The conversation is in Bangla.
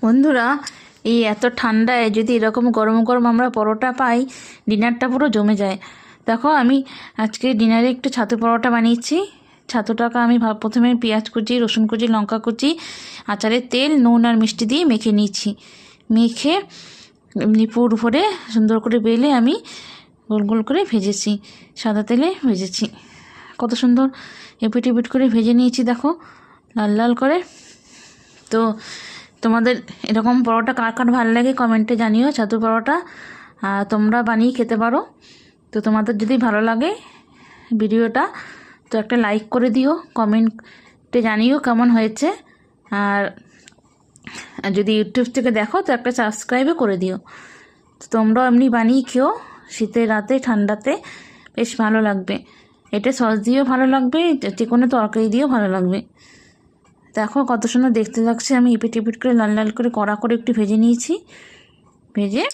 বন্ধুরা, এই এত ঠান্ডায় যদি এরকম গরম গরম আমরা পরোটা পাই, ডিনারটা পুরো জমে যায়। দেখো, আমি আজকে ডিনারে একটু ছাতু পরোটা বানিয়েছি। ছাতুটাকে আমি প্রথমে পেঁয়াজ কুচি, রসুন কুচি, লঙ্কা কুচি, আচারের তেল, নুন আর মিষ্টি দিয়ে মেখে নিয়েছি। মেখে এমনি পুর ভরে সুন্দর করে বেলে আমি গোল গোল করে ভেজেছি, সাদা তেলে ভেজেছি। কত সুন্দর এপিট এপিট করে ভেজে নিয়েছি, দেখো লাল লাল করে। তো তোমাদের এরকম পরোটা কার কার ভালো লাগে কমেন্টে জানিও, ছাতু পরোটা। তোমরা বানিয়ে খেতে পারো। তো তোমাদের যদি ভালো লাগে ভিডিওটা, তো একটা লাইক করে দিও, কমেন্টে জানিও কেমন হয়েছে। আর যদি ইউটিউব থেকে দেখো তো একটা সাবস্ক্রাইবও করে দিও। তো তোমরাও এমনি বানিয়ে খেও, শীতের রাতে ঠান্ডাতে বেশ ভালো লাগবে। এটা সস দিয়েও ভালো লাগবে, যে কোনো তরকারি দিয়েও ভালো লাগবে। দেখো কত সুন্দর দেখতে লাগছে। আমি এপিট এপিট করে লাল লাল করে কড়া করে একটু ভেজে নিয়েছি। ভেজে